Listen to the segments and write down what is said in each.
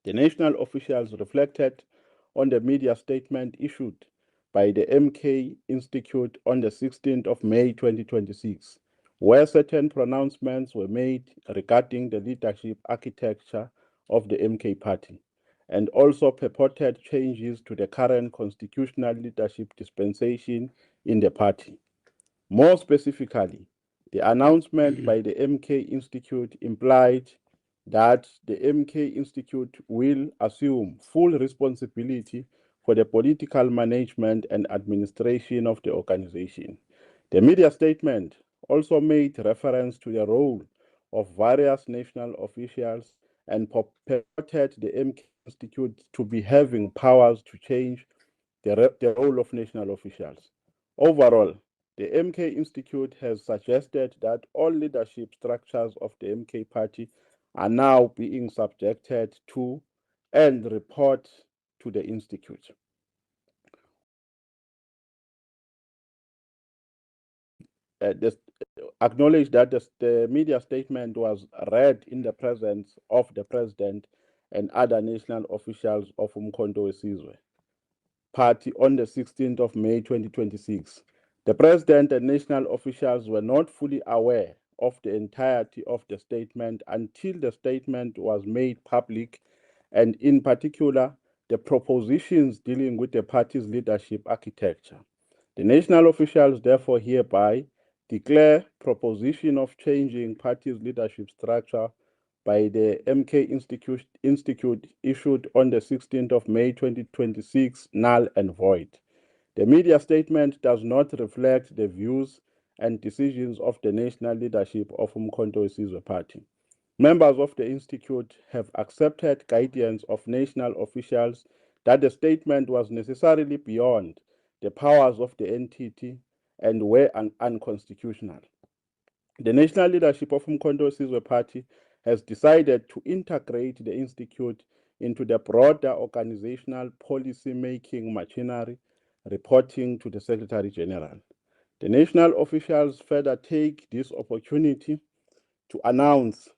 The national officials reflected on the media statement issued by the MK Institute on the 16th of May 2026, where certain pronouncements were made regarding the leadership architecture of the MK party, and also purported changes to the current constitutional leadership dispensation in the party. More specifically, the announcement by the MK Institute implied that the MK Institute will assume full responsibility for the political management and administration of the organization. The media statement also made reference to the role of various national officials and purported the MK Institute to be having powers to change the role of national officials. Overall, the MK Institute has suggested that all leadership structures of the MK party are now being subjected to and report to the Institute. Acknowledge that the media statement was read in the presence of the President and other national officials of Umkhonto weSizwe Party on the 16th of May 2026. The President and national officials were not fully aware of the entirety of the statement until the statement was made public, and in particular, the propositions dealing with the party's leadership architecture. The national officials therefore hereby declare proposition of changing party's leadership structure by the MK Institute issued on the 16th of May 2026 null and void. The media statement does not reflect the views and decisions of the national leadership of Umkhonto weSizwe Party. Members of the Institute have accepted guidance of national officials that the statement was necessarily beyond the powers of the entity and were unconstitutional. The national leadership of Umkhonto weSizwe Party has decided to integrate the Institute into the broader organizational policy-making machinery, reporting to the Secretary General. The national officials further take this opportunity to announce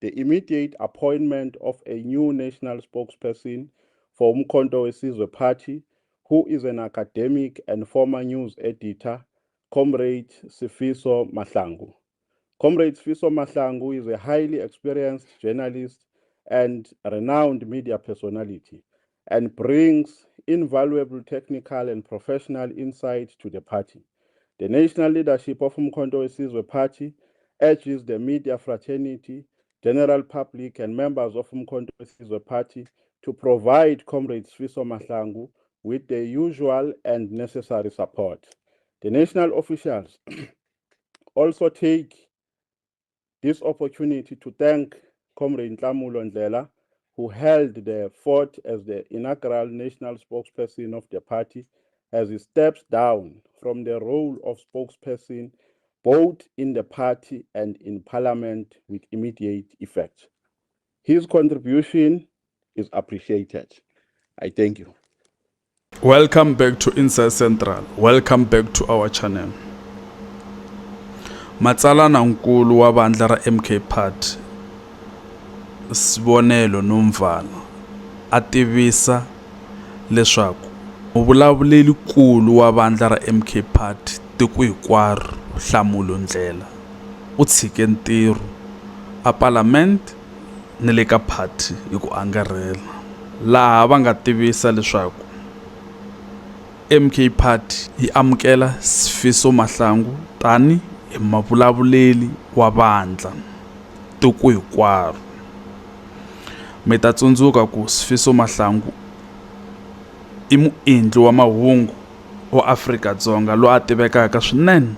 the immediate appointment of a new national spokesperson for Umkhonto weSizwe Party, who is an academic and former news editor, Comrade Sifiso Mahlangu. Comrade Sifiso Mahlangu is a highly experienced journalist and renowned media personality, and brings invaluable technical and professional insight to the party. The national leadership of Umkhonto weSizwe Party urges the media fraternity, general public, and members of Umkhonto weSizwe Party to provide Comrade Sifiso Mahlangu with the usual and necessary support. The national officials also take this opportunity to thank Comrade Nhlamulo Ndlela, who held the fort as the inaugural national spokesperson of the party, as he steps down from the role of spokesperson both in the party and in parliament with immediate effect. His contribution is appreciated. I thank you. Welcome back to Inside Central. Welcome back to our channel. Matsalana nkulu wa vandla ra MK Party Sibonelo Nomvana a tivisa leswaku muvulavuleli kulu wa vandla ra MK Party tiko hinkwaro Nhlamulo Ndlela u tshike ntirho a parliament ni le ka party hi ku angarhela, laha va nga tivisa leswaku MK Party yi amukela Sifiso Mahlangu tani hi mavulavuleli wa vandla tiko hinkwaro. Mi ta tsundzuka ku Sifiso Mahlangu i muendli wa mahungu wa Afrika-Dzonga loyi a tivekaka swinene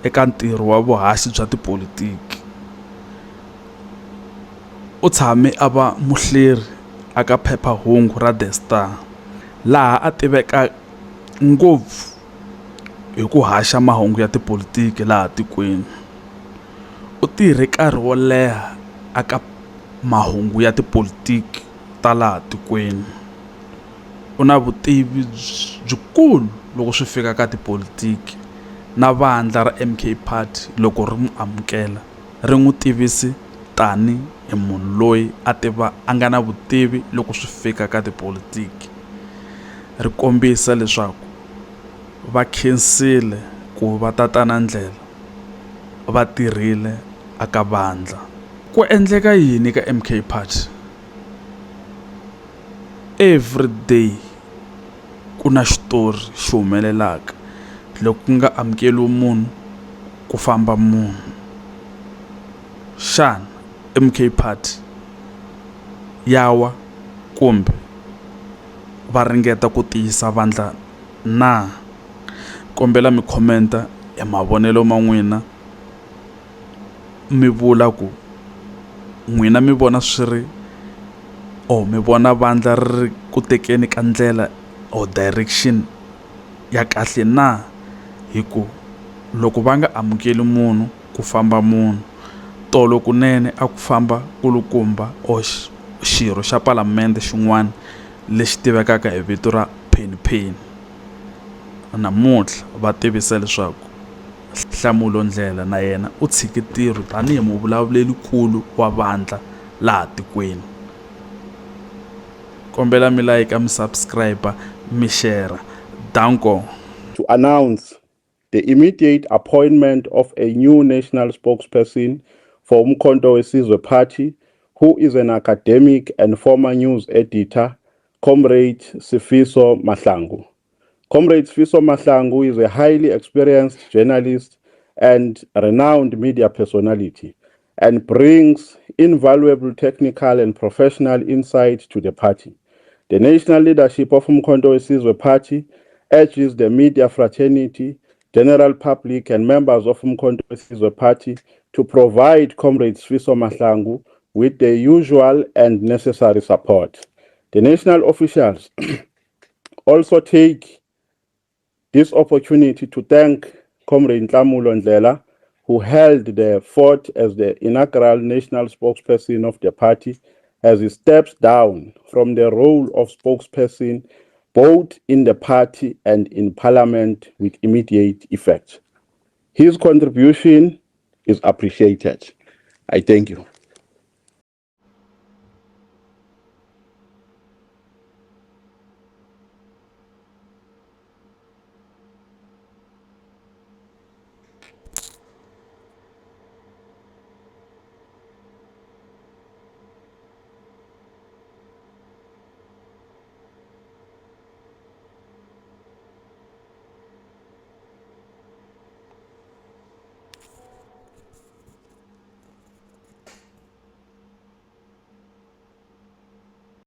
eka ntirho wa vuhaxi bya tipolitiki. U tshame a va muhleri aka phephahungu ra The Star, laha a tiveka ngopfu hi ku haxa mahungu ya tipolitiki laha tikweni. U tirhe nkarhi wo leha aka mahungu ya tipolitiki ta laha tikweni. U na vutivi byikulu loko swi fika ka tipolitiki, na vandla ra MK Party loko ri mu amukela ri n'wi tivisi tani i munhu loyi a nga na vutivi loko swi fika ka tipolotiki. Ri kombisa leswaku va khensile ku va tatana Ndlela va tirhile aka vandla. Ku endleka yini ka MK Party? Every day ku na xitori xi humelelaka loko ku nga amukeliwi munhu ku famba munhu. Xana MK Party yawa kumbe va ringeta ku tiyisa vandla na? Kombela mi khomenta hi mavonelo ma n'wina, mi vula ku n'wina mi vona swi ri mi vona vandla ri ku tekeni ka ndlela or direction ya kahle na? Hi ku loko va nga amukeli munhu ku famba munhu, tolo kunene a ku famba kulukumba or xirho xa palamende xin'wana lexi tivekaka hi vito ra Pheni. Namuntlha va tivisa leswaku Nhlamulo Ndlela na yena u tshike ntirho tanihi muvulavuleli kulu wa vandla laha tikweni. Kombela mi like, mi subscribe, mi share. Danko. To announce the immediate appointment of a new national spokesperson for Umkhonto weSizwe Party, who is an academic and former news editor, Comrade Sifiso Mahlangu. Comrade Sifiso Mahlangu is a highly experienced journalist and renowned media personality, and brings invaluable technical and professional insight to the party. The national leadership of Umkhonto weSizwe Party urges the media fraternity, general public, and members of Umkhonto weSizwe Party to provide Comrade Sifiso Mahlangu with the usual and necessary support. The national officials also take this opportunity to thank Comrade Nhlamulo Ndlela, who held the fort as the inaugural national spokesperson of the party, as he steps down from the role of spokesperson both in the party and in parliament with immediate effect. His contribution is appreciated. I thank you.